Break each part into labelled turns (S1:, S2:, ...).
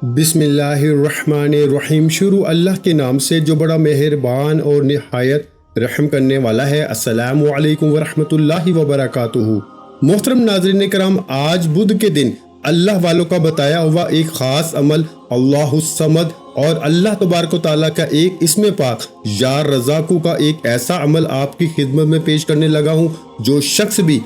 S1: بسم اللہ الرحمن الرحیم۔ شروع اللہ کے نام سے جو بڑا مہربان اور نہایت رحم کرنے والا ہے۔ السلام علیکم ورحمۃ اللہ وبرکاتہ۔ محترم ناظرین کرام، آج بدھ کے دن اللہ والوں کا بتایا ہوا ایک خاص عمل اللہ الصمد اور اللہ تبارک و تعالیٰ کا ایک اسم پاک یا رزاقو کا ایک ایسا عمل آپ کی خدمت میں پیش کرنے لگا ہوں۔ جو شخص بھی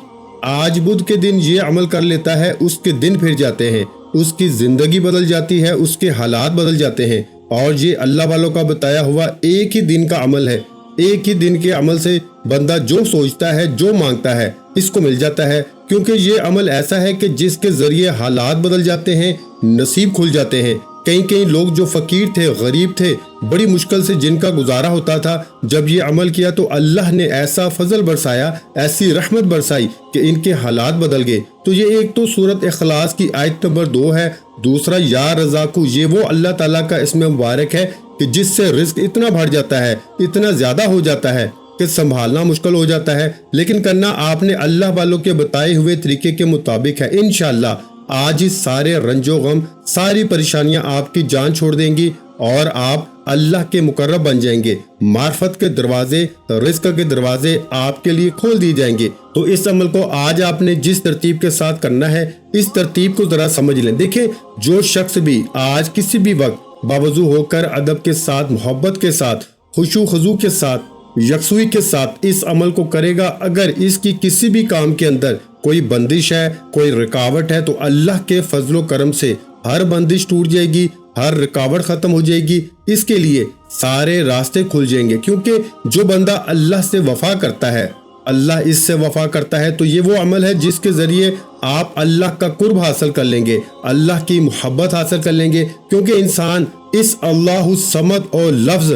S1: آج بدھ کے دن یہ عمل کر لیتا ہے، اس کے دن پھر جاتے ہیں، اس کی زندگی بدل جاتی ہے، اس کے حالات بدل جاتے ہیں۔ اور یہ اللہ والوں کا بتایا ہوا ایک ہی دن کا عمل ہے۔ ایک ہی دن کے عمل سے بندہ جو سوچتا ہے، جو مانگتا ہے، اس کو مل جاتا ہے، کیونکہ یہ عمل ایسا ہے کہ جس کے ذریعے حالات بدل جاتے ہیں، نصیب کھل جاتے ہیں۔ کئی لوگ جو فقیر تھے، غریب تھے، بڑی مشکل سے جن کا گزارا ہوتا تھا، جب یہ عمل کیا تو اللہ نے ایسا فضل برسایا، ایسی رحمت برسائی کہ ان کے حالات بدل گئے۔ تو یہ ایک تو سورت اخلاص کی آیت نمبر 2 ہے، دوسرا یا رزاقو، یہ وہ اللہ تعالیٰ کا اسم مبارک ہے کہ جس سے رزق اتنا بڑھ جاتا ہے، اتنا زیادہ ہو جاتا ہے کہ سنبھالنا مشکل ہو جاتا ہے، لیکن کرنا آپ نے اللہ والوں کے بتائے ہوئے طریقے کے مطابق ہے۔ انشاءاللہ آج ہی سارے رنج و غم، ساری پریشانیاں آپ کی جان چھوڑ دیں گی اور آپ اللہ کے مقرب بن جائیں گے۔ معرفت کے دروازے، رزق کے دروازے آپ کے لیے کھول دیے جائیں گے۔ تو اس عمل کو آج آپ نے جس ترتیب کے ساتھ کرنا ہے، اس ترتیب کو ذرا سمجھ لیں۔ دیکھیں، جو شخص بھی آج کسی بھی وقت باوضو ہو کر ادب کے ساتھ، محبت کے ساتھ، خشوع و خضوع کے ساتھ، یکسوئی کے ساتھ اس عمل کو کرے گا، اگر اس کی کسی بھی کام کے اندر کوئی بندش ہے، کوئی رکاوٹ ہے، تو اللہ کے فضل و کرم سے ہر بندش ٹوٹ جائے گی، ہر رکاوٹ ختم ہو جائے گی، اس کے لیے سارے راستے کھل جائیں گے۔ کیونکہ جو بندہ اللہ سے وفا کرتا ہے، اللہ اس سے وفا کرتا ہے، تو یہ وہ عمل ہے جس کے ذریعے آپ اللہ کا قرب حاصل کر لیں گے، اللہ کی محبت حاصل کر لیں گے۔ کیونکہ انسان اس اللہ الصمد اور لفظ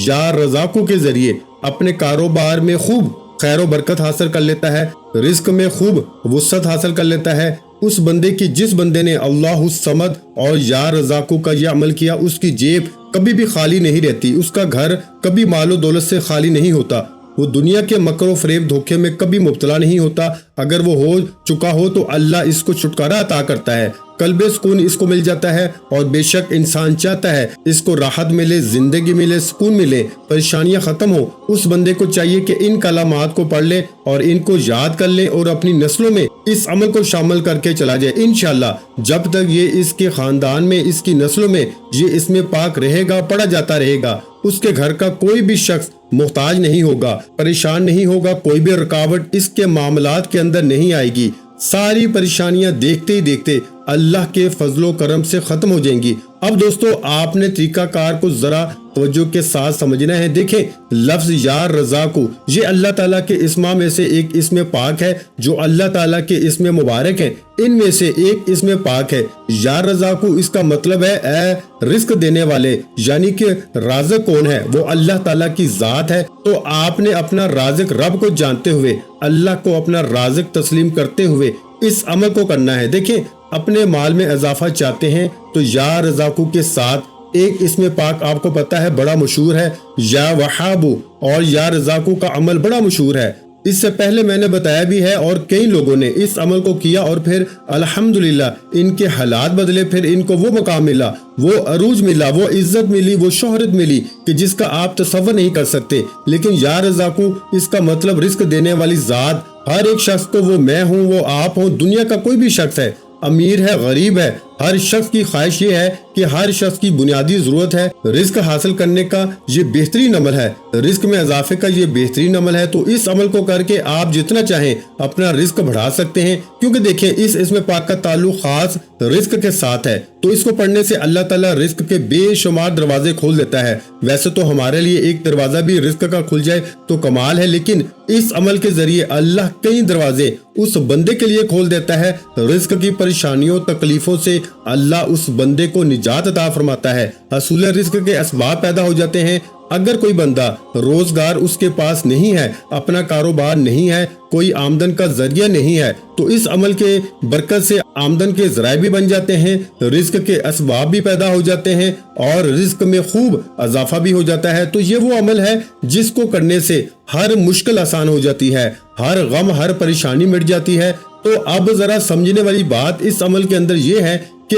S1: یا رزاقو کے ذریعے اپنے کاروبار میں خوب خیر و برکت حاصل کر لیتا ہے، رزق میں خوب وسعت حاصل کر لیتا ہے۔ اس بندے کی، جس بندے نے اللہ الصمد اور یا رزاقو کا یہ عمل کیا، اس کی جیب کبھی بھی خالی نہیں رہتی، اس کا گھر کبھی مال و دولت سے خالی نہیں ہوتا، وہ دنیا کے مکر و فریب دھوکے میں کبھی مبتلا نہیں ہوتا۔ اگر وہ ہو چکا ہو تو اللہ اس کو چھٹکارا عطا کرتا ہے، قلب سکون اس کو مل جاتا ہے۔ اور بے شک انسان چاہتا ہے اس کو راحت ملے، زندگی ملے، سکون ملے، پریشانیاں ختم ہو۔ اس بندے کو چاہیے کہ ان کلمات کو پڑھ لے اور ان کو یاد کر لے اور اپنی نسلوں میں اس عمل کو شامل کر کے چلا جائے۔ انشاءاللہ جب تک یہ اس کے خاندان میں، اس کی نسلوں میں یہ اسم پاک رہے گا، پڑھا جاتا رہے گا، اس کے گھر کا کوئی بھی شخص محتاج نہیں ہوگا، پریشان نہیں ہوگا، کوئی بھی رکاوٹ اس کے معاملات کے اندر نہیں آئے گی۔ ساری پریشانیاں دیکھتے ہی دیکھتے اللہ کے فضل و کرم سے ختم ہو جائیں گی۔ اب دوستو، آپ نے طریقہ کار کو ذرا توجہ کے ساتھ سمجھنا ہے۔ دیکھیں، لفظ یا رزاقو یہ اللہ تعالیٰ کے اسما میں سے ایک اسم پاک ہے، جو اللہ تعالیٰ کے اسم مبارک ہیں، ان میں سے ایک اسم پاک ہے۔ یا رزاقو اس کا مطلب ہے اے رزق دینے والے، یعنی کہ رازق کون ہے؟ وہ اللہ تعالیٰ کی ذات ہے۔ تو آپ نے اپنا رازق رب کو جانتے ہوئے، اللہ کو اپنا رازق تسلیم کرتے ہوئے اس عمل کو کرنا ہے۔ دیکھیں، اپنے مال میں اضافہ چاہتے ہیں تو یا رزاقو کے ساتھ ایک اسم پاک آپ کو پتا ہے بڑا مشہور ہے، یا وہابو، اور یا رزاقو کا عمل بڑا مشہور ہے۔ اس سے پہلے میں نے بتایا بھی ہے، اور کئی لوگوں نے اس عمل کو کیا اور پھر الحمدللہ ان کے حالات بدلے، پھر ان کو وہ مقام ملا، وہ عروج ملا، وہ عزت ملی، وہ شہرت ملی کہ جس کا آپ تصور نہیں کر سکتے۔ لیکن یا رزاقو اس کا مطلب رزق دینے والی ذات، ہر ایک شخص کو، وہ میں ہوں، وہ آپ ہوں، دنیا کا کوئی بھی شخص ہے، امیر ہے، غریب ہے، ہر شخص کی خواہش یہ ہے کہ ہر شخص کی بنیادی ضرورت ہے رزق حاصل کرنے کا، یہ بہترین عمل ہے، رزق میں اضافے کا یہ بہترین عمل ہے۔ تو اس عمل کو کر کے آپ جتنا چاہیں اپنا رزق بڑھا سکتے ہیں، کیونکہ دیکھیں اس اسم پاک کا تعلق خاص رزق کے ساتھ ہے۔ تو اس کو پڑھنے سے اللہ تعالیٰ رزق کے بے شمار دروازے کھول دیتا ہے۔ ویسے تو ہمارے لیے ایک دروازہ بھی رزق کا کھل جائے تو کمال ہے، لیکن اس عمل کے ذریعے اللہ کئی دروازے اس بندے کے لیے کھول دیتا ہے۔ رزق کی پریشانیوں، تکلیفوں سے اللہ اس بندے کو نجات عطا فرماتا ہے، حصول رزق کے اسباب پیدا ہو جاتے ہیں۔ اگر کوئی بندہ روزگار اس کے پاس نہیں ہے، اپنا کاروبار نہیں ہے، کوئی آمدن کا ذریعہ نہیں ہے، تو اس عمل کے برکت سے آمدن کے ذرائع بھی بن جاتے ہیں، رزق کے اسباب بھی پیدا ہو جاتے ہیں اور رزق میں خوب اضافہ بھی ہو جاتا ہے۔ تو یہ وہ عمل ہے جس کو کرنے سے ہر مشکل آسان ہو جاتی ہے، ہر غم، ہر پریشانی مٹ جاتی ہے۔ تو اب ذرا سمجھنے والی بات اس عمل کے اندر یہ ہے کہ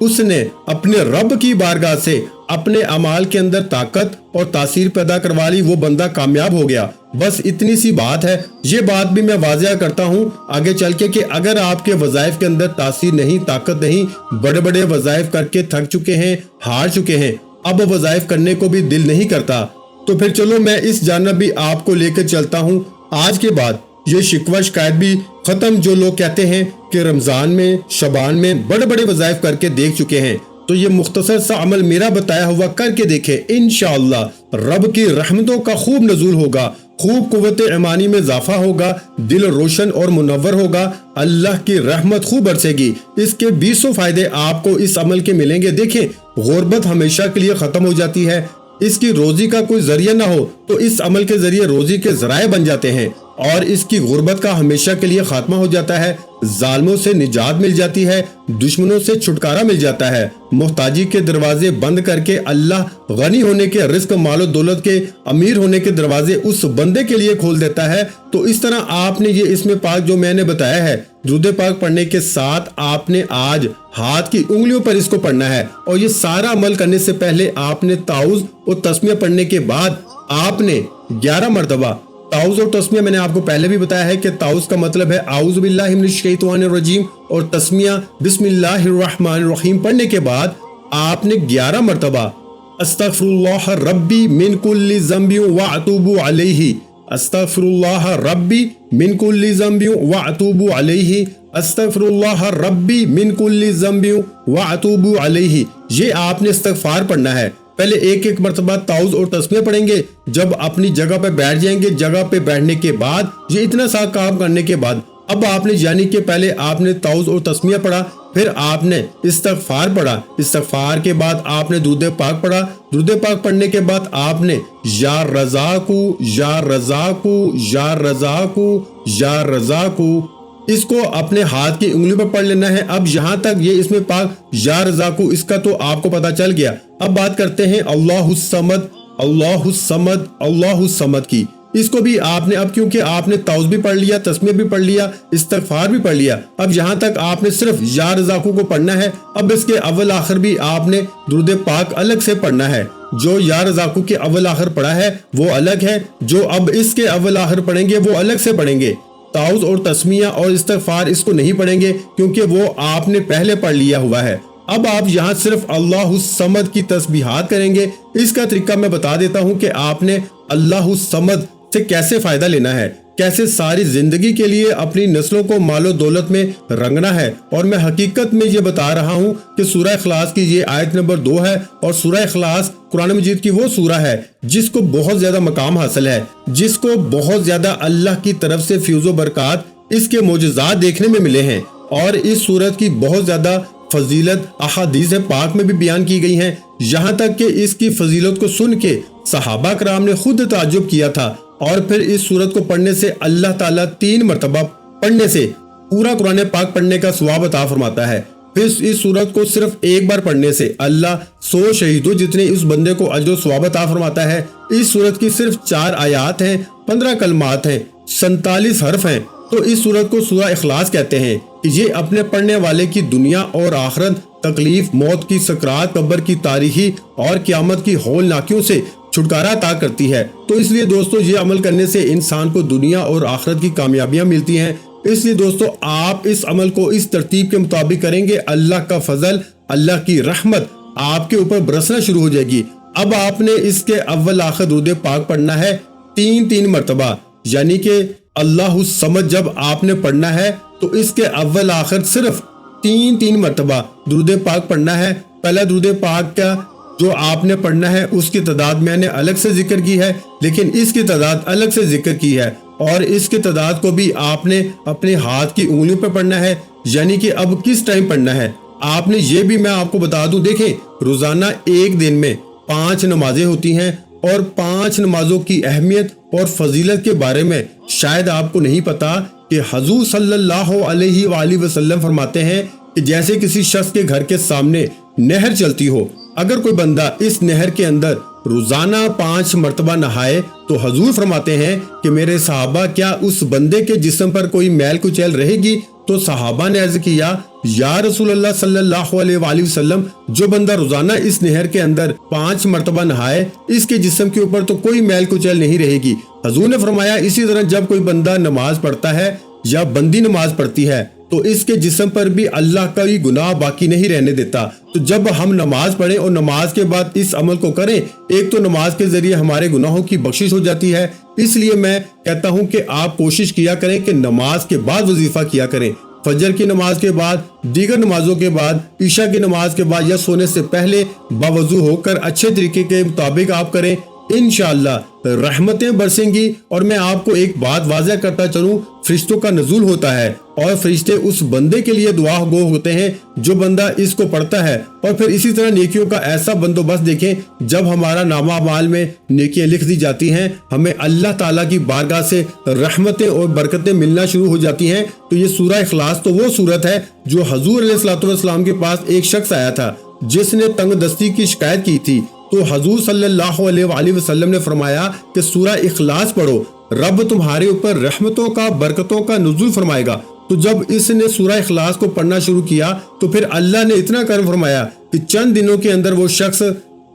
S1: اس نے اپنے رب کی بارگاہ سے اپنے اعمال کے اندر طاقت اور تاثیر پیدا کروا لی، وہ بندہ کامیاب ہو گیا۔ بس اتنی سی بات ہے۔ یہ بات بھی میں واضح کرتا ہوں آگے چل کے کہ اگر آپ کے وظائف کے اندر تاثیر نہیں، طاقت نہیں، بڑے بڑے وظائف کر کے تھک چکے ہیں، ہار چکے ہیں، اب وظائف کرنے کو بھی دل نہیں کرتا، تو پھر چلو میں اس جانب بھی آپ کو لے کے چلتا ہوں۔ آج کے بعد یہ شکوہ شکایت بھی ختم۔ جو لوگ کہتے ہیں کہ رمضان میں، شعبان میں بڑے بڑے وظائف کر کے دیکھ چکے ہیں، تو یہ مختصر سا عمل میرا بتایا ہوا کر کے دیکھیں، انشاءاللہ رب کی رحمتوں کا خوب نزول ہوگا، خوب قوت ایمانی میں اضافہ ہوگا، دل روشن اور منور ہوگا، اللہ کی رحمت خوب برسے گی۔ اس کے 20 فائدے آپ کو اس عمل کے ملیں گے۔ دیکھیں، غربت ہمیشہ کے لیے ختم ہو جاتی ہے۔ اس کی روزی کا کوئی ذریعہ نہ ہو تو اس عمل کے ذریعے روزی کے ذرائع بن جاتے ہیں، اور اس کی غربت کا ہمیشہ کے لیے خاتمہ ہو جاتا ہے، ظالموں سے نجات مل جاتی ہے، دشمنوں سے چھٹکارا مل جاتا ہے، محتاجی کے دروازے بند کر کے اللہ غنی ہونے کے، رزق مال و دولت کے، امیر ہونے کے دروازے اس بندے کے لیے کھول دیتا ہے۔ تو اس طرح آپ نے یہ اسم پاک جو میں نے بتایا ہے، درود پاک پڑھنے کے ساتھ آپ نے آج ہاتھ کی انگلیوں پر اس کو پڑھنا ہے، اور یہ سارا عمل کرنے سے پہلے آپ نے تعوذ اور تسمیہ پڑھنے کے بعد آپ نے 11 مرتبہ تعوذ اور تسمیہ، میں نے آپ کو پہلے بھی بتایا ہے کہ تعوذ کا مطلب ہے اعوذ باللہ من الشیطان الرجیم، اور تسمیہ بسم اللہ الرحمن الرحیم پڑھنے کے بعد آپ نے 11 مرتبہ استغفر اللہ ربی من کل ذنب واتوب علیہ، استغفر اللہ ربی من کل ذنب واتوب علیہ، استغفر اللہ ربی من کل ذنب واتوب علیہ، یہ آپ نے استغفار پڑھنا ہے۔ پہلے ایک ایک مرتبہ تعوذ اور تسمیہ پڑھیں گے، جب اپنی جگہ پہ بیٹھ جائیں گے، جگہ پہ بیٹھنے کے بعد یہ اتنا سا کام کرنے کے بعد اب آپ نے یعنی کہ پہلے آپ نے تعوذ اور تسمیہ پڑھا، پھر آپ نے استغفار پڑھا، استغفار کے بعد آپ نے درود پاک پڑھا، درود پاک پڑھنے کے بعد آپ نے یا رزاقو یا رزاقو یا رزاقو یا رزاقو، اس کو اپنے ہاتھ کی انگلی پر پڑھ لینا ہے۔ اب یہاں تک یہ اس میں پاک یا رزاقو اس کا تو آپ کو پتا چل گیا۔ اب بات کرتے ہیں اللہ الصمد، اللہ الصمد، اللہ الصمد کی۔ اس کو بھی آپ نے اب کیونکہ آپ نے تعوذ بھی پڑھ لیا، تسمیہ بھی پڑھ لیا، استغفار بھی پڑھ لیا، اب یہاں تک آپ نے صرف یا رزاقو کو پڑھنا ہے۔ اب اس کے اول آخر بھی آپ نے درود پاک الگ سے پڑھنا ہے۔ جو یا رزاقو کے اول آخر پڑھا ہے وہ الگ ہے، جو اب اس کے اول آخر پڑھیں گے وہ الگ سے پڑھیں گے۔ تعوذ اور تسمیہ اور استغفار اس کو نہیں پڑھیں گے کیونکہ وہ آپ نے پہلے پڑھ لیا ہوا ہے۔ اب آپ یہاں صرف اللہ الصمد کی تسبیحات کریں گے۔ اس کا طریقہ میں بتا دیتا ہوں کہ آپ نے اللہ الصمد سے کیسے فائدہ لینا ہے، کیسے ساری زندگی کے لیے اپنی نسلوں کو مال و دولت میں رنگنا ہے۔ اور میں حقیقت میں یہ بتا رہا ہوں کہ سورہ اخلاص کی یہ آیت نمبر 2 ہے، اور سورہ اخلاص قرآن مجید کی وہ سورہ ہے جس کو بہت زیادہ مقام حاصل ہے، جس کو بہت زیادہ اللہ کی طرف سے فیض و برکات، اس کے معجزات دیکھنے میں ملے ہیں، اور اس سورت کی بہت زیادہ فضیلت احادیث پاک میں بھی بیان کی گئی ہیں، یہاں تک کہ اس کی فضیلت کو سن کے صحابہ کرام نے خود تعجب کیا تھا۔ اور پھر اس سورت کو پڑھنے سے اللہ تعالیٰ 3 مرتبہ پڑھنے سے پورا قرآن پاک پڑھنے کا ثواب عطا فرماتا ہے۔ پھر اس سورت کو صرف ایک بار پڑھنے سے اللہ 100 شہیدوں جتنے اس بندے کو اجر و ثواب عطا فرماتا ہے۔ اس سورت کی صرف 4 آیات ہیں، 15 کلمات ہیں، 47 حرف ہیں، تو اس سورت کو سورہ اخلاص کہتے ہیں کہ یہ اپنے پڑھنے والے کی دنیا اور آخرت، تکلیف، موت کی سکرات، قبر کی تاریکی اور قیامت کی ہولناکیوں سے چھٹکارا عطا کرتی ہے۔ تو اس لیے دوستو یہ عمل کرنے سے انسان کو دنیا اور آخرت کی کامیابیاں ملتی ہیں۔ اس لیے دوستو آپ اس عمل کو اس ترتیب کے مطابق کریں گے، اللہ کا فضل، اللہ کی رحمت آپ کے اوپر برسنا شروع ہو جائے گی۔ اب آپ نے اس کے اول آخر درود پاک پڑھنا ہے 3 مرتبہ، یعنی کہ اللہ الصمد جب آپ نے پڑھنا ہے تو اس کے اول آخر صرف 3 مرتبہ درود پاک پڑھنا ہے۔ پہلا درود پاک کا جو آپ نے پڑھنا ہے اس کی تعداد میں نے الگ سے ذکر کی ہے، لیکن اس کی تعداد الگ سے ذکر کی ہے، اور اس کی تعداد کو بھی آپ نے اپنے ہاتھ کی انگلیوں پہ پڑھنا ہے، یعنی کہ اب کس ٹائم پڑھنا ہے آپ نے یہ بھی میں آپ کو بتا دوں۔ دیکھیں، روزانہ ایک دن میں 5 نمازیں ہوتی ہیں، اور 5 نمازوں کی اہمیت اور فضیلت کے بارے میں شاید آپ کو نہیں پتا کہ حضور صلی اللہ علیہ وآلہ وسلم فرماتے ہیں کہ جیسے کسی شخص کے گھر کے سامنے نہر چلتی ہو، اگر کوئی بندہ اس نہر کے اندر روزانہ 5 مرتبہ نہائے تو حضور فرماتے ہیں کہ میرے صحابہ کیا اس بندے کے جسم پر کوئی میل کچیل رہے گی؟ تو صحابہ نے عرض کیا یا رسول اللہ صلی اللہ علیہ وآلہ وسلم، جو بندہ روزانہ اس نہر کے اندر 5 مرتبہ نہائے اس کے جسم کے اوپر تو کوئی میل کچیل نہیں رہے گی۔ حضور نے فرمایا اسی طرح جب کوئی بندہ نماز پڑھتا ہے یا بندی نماز پڑھتی ہے تو اس کے جسم پر بھی اللہ کا ہی گناہ باقی نہیں رہنے دیتا۔ تو جب ہم نماز پڑھیں اور نماز کے بعد اس عمل کو کریں، ایک تو نماز کے ذریعے ہمارے گناہوں کی بخشش ہو جاتی ہے، اس لیے میں کہتا ہوں کہ آپ کوشش کیا کریں کہ نماز کے بعد وظیفہ کیا کریں، فجر کی نماز کے بعد، دیگر نمازوں کے بعد، عشاء کی نماز کے بعد یا سونے سے پہلے باوضو ہو کر اچھے طریقے کے مطابق آپ کریں، انشاءاللہ رحمتیں برسیں گی۔ اور میں آپ کو ایک بات واضح کرتا چلوں، فرشتوں کا نزول ہوتا ہے اور فرشتے اس بندے کے لیے دعا گو ہوتے ہیں جو بندہ اس کو پڑھتا ہے۔ اور پھر اسی طرح نیکیوں کا ایسا بندوبست دیکھیں، جب ہمارا نامہ اعمال میں نیکیاں لکھ دی جاتی ہیں، ہمیں اللہ تعالیٰ کی بارگاہ سے رحمتیں اور برکتیں ملنا شروع ہو جاتی ہیں۔ تو یہ سورہ اخلاص تو وہ سورت ہے جو حضور علیہ الصلوۃ والسلام کے پاس ایک شخص آیا تھا جس نے تنگ دستی کی شکایت کی تھی، تو حضور صلی اللہ علیہ وآلہ وسلم نے فرمایا کہ سورہ اخلاص پڑھو، رب تمہارے اوپر رحمتوں کا، برکتوں کا نزول فرمائے گا۔ تو جب اس نے سورہ اخلاص کو پڑھنا شروع کیا تو پھر اللہ نے اتنا کرم فرمایا کہ چند دنوں کے اندر وہ شخص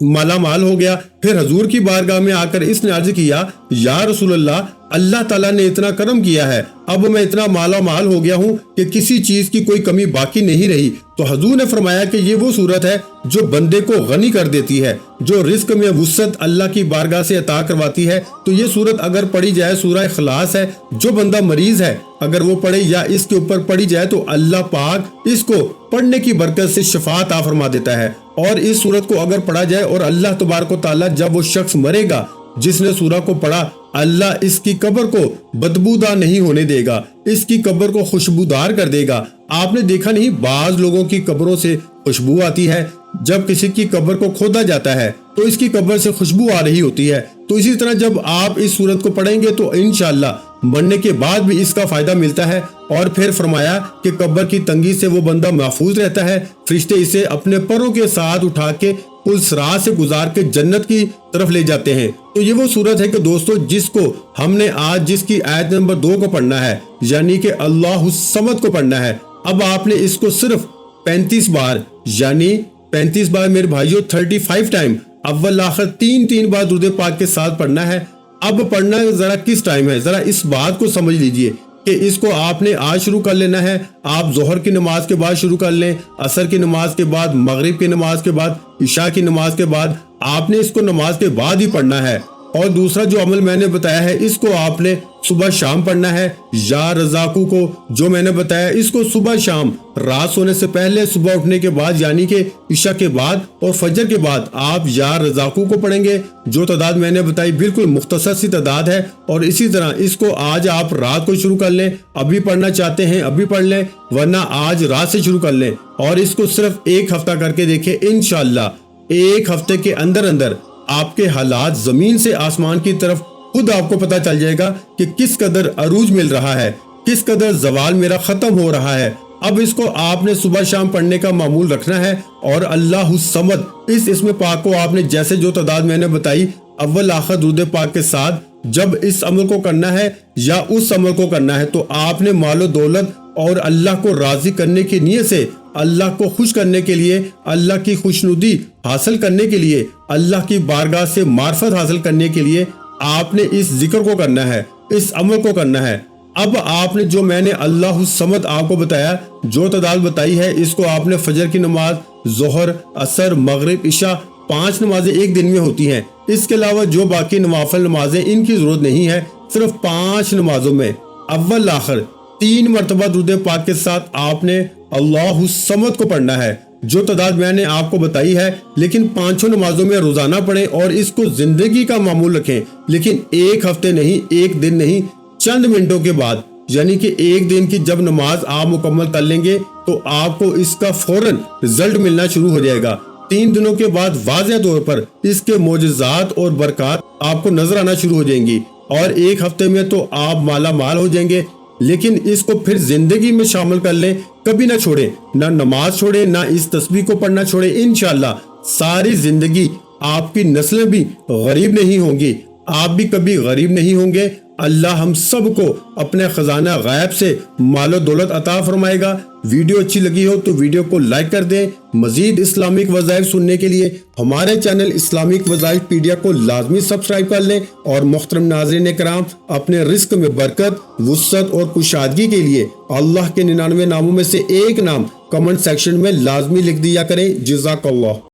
S1: مالا مال ہو گیا۔ پھر حضور کی بارگاہ میں آ کر اس نے عرض کیا، یا رسول اللہ، اللہ تعالیٰ نے اتنا کرم کیا ہے، اب میں اتنا مالا مال ہو گیا ہوں کہ کسی چیز کی کوئی کمی باقی نہیں رہی۔ تو حضور نے فرمایا کہ یہ وہ صورت ہے جو بندے کو غنی کر دیتی ہے، جو رزق میں وسعت اللہ کی بارگاہ سے عطا کرواتی ہے۔ تو یہ صورت اگر پڑھی جائے، سورہ اخلاص ہے، جو بندہ مریض ہے اگر وہ پڑھے یا اس کے اوپر پڑھی جائے تو اللہ پاک اس کو پڑھنے کی برکت سے شفا عطا فرما دیتا ہے۔ اور اس صورت کو اگر پڑھا جائے اور اللہ تبارک و تعالیٰ جب وہ شخص مرے گا جس نے سورہ کو پڑھا، اللہ اس کی قبر کو بدبودار نہیں ہونے دے گا، اس کی قبر کو خوشبودار کر دے گا۔ آپ نے دیکھا نہیں، بعض لوگوں کی قبروں سے خوشبو آتی ہے، جب کسی کی قبر کو کھودا جاتا ہے تو اس کی قبر سے خوشبو آ رہی ہوتی ہے۔ تو اسی طرح جب آپ اس صورت کو پڑھیں گے تو انشاءاللہ مرنے کے بعد بھی اس کا فائدہ ملتا ہے۔ اور پھر فرمایا کہ قبر کی تنگی سے وہ بندہ محفوظ رہتا ہے، فرشتے اسے اپنے پروں کے ساتھ اٹھا کے پل صراط سے گزار کے جنت کی طرف لے جاتے ہیں۔ تو یہ وہ صورت ہے کہ دوستو جس کو ہم نے آج جس کی آیت نمبر 2 کو پڑھنا ہے، یعنی کہ اللہ الصمد کو پڑھنا ہے۔ اب آپ نے اس کو صرف 35 بار، یعنی 35 بار میرے بھائیوں 35 ٹائم اول آخر 3 بار درود پاک کے ساتھ پڑھنا ہے۔ اب پڑھنا ذرا کس ٹائم ہے، ذرا اس بات کو سمجھ لیجئے کہ اس کو آپ نے آج شروع کر لینا ہے۔ آپ ظہر کی نماز کے بعد شروع کر لیں، عصر کی نماز کے بعد، مغرب کی نماز کے بعد، عشاء کی نماز کے بعد، آپ نے اس کو نماز کے بعد ہی پڑھنا ہے۔ اور دوسرا جو عمل میں نے بتایا ہے اس کو آپ نے صبح شام پڑھنا ہے۔ یا رزاقو کو جو میں نے بتایا اس کو صبح شام، رات سونے سے پہلے، صبح اٹھنے کے بعد یعنی کہ عشاء کے بعد اور فجر کے بعد آپ یا رزاقو کو پڑھیں گے۔ جو تعداد میں نے بتائی بالکل مختصر سی تعداد ہے، اور اسی طرح اس کو آج آپ رات کو شروع کر لیں، ابھی پڑھنا چاہتے ہیں ابھی پڑھ لیں، ورنہ آج رات سے شروع کر لیں اور اس کو صرف 1 ہفتہ کر کے دیکھیں۔ انشاءاللہ 1 ہفتے کے اندر آپ کے حالات زمین سے آسمان کی طرف خود آپ کو پتا چل جائے گا کہ کس قدر عروج مل رہا ہے، کس قدر زوال میرا ختم ہو رہا ہے۔ اب اس کو آپ نے صبح شام پڑھنے کا معمول رکھنا ہے، اور اللہ الصمد اس اسم پاک کو آپ نے جیسے جو تعداد میں نے بتائی اول آخر درود پاک کے ساتھ جب اس عمل کو کرنا ہے یا اس عمل کو کرنا ہے تو آپ نے مال و دولت اور اللہ کو راضی کرنے کی نیت سے، اللہ کو خوش کرنے کے لیے، اللہ کی خوشنودی حاصل کرنے کے لیے، اللہ کی بارگاہ سے معرفت حاصل کرنے کے لیے آپ نے اس ذکر کو کرنا ہے، اس عمل کو کرنا ہے۔ اب آپ نے جو میں نے اللہ الصمد آپ کو بتایا، جو تعداد بتائی ہے، اس کو آپ نے فجر کی نماز، ظہر، عصر، مغرب، عشاء 5 نمازیں ایک دن میں ہوتی ہیں۔ اس کے علاوہ جو باقی نوافل نمازیں ان کی ضرورت نہیں ہے، صرف 5 نمازوں میں اول آخر 3 مرتبہ درود پاک کے ساتھ آپ نے اللہ الصمد کو پڑھنا ہے، جو تعداد میں نے آپ کو بتائی ہے، لیکن 5 نمازوں میں روزانہ پڑھیں اور اس کو زندگی کا معمول رکھیں، لیکن 1 ہفتے نہیں، 1 دن نہیں، چند منٹوں کے بعد، یعنی کہ 1 دن کی جب نماز آپ مکمل کر لیں گے تو آپ کو اس کا فوراً رزلٹ ملنا شروع ہو جائے گا۔ 3 دنوں کے بعد واضح طور پر اس کے معجزات اور برکات آپ کو نظر آنا شروع ہو جائیں گی، اور 1 ہفتے میں تو آپ مالا مال ہو جائیں گے۔ لیکن اس کو پھر زندگی میں شامل کر لیں، کبھی نہ چھوڑیں، نہ نماز چھوڑیں، نہ اس تسبیح کو پڑھنا چھوڑیں۔ انشاءاللہ ساری زندگی آپ کی نسلیں بھی غریب نہیں ہوں گی، آپ بھی کبھی غریب نہیں ہوں گے۔ اللہ ہم سب کو اپنے خزانہ غیب سے مال و دولت عطا فرمائے گا۔ ویڈیو اچھی لگی ہو تو ویڈیو کو لائک کر دیں۔ مزید اسلامک وظائف سننے کے لیے ہمارے چینل اسلامک وظائف پیڈیا کو لازمی سبسکرائب کر لیں، اور محترم ناظرین کرام، اپنے رزق میں برکت، وسعت اور کشادگی کے لیے اللہ کے 99 ناموں میں سے ایک نام کمنٹ سیکشن میں لازمی لکھ دیا کریں۔ جزاک اللہ۔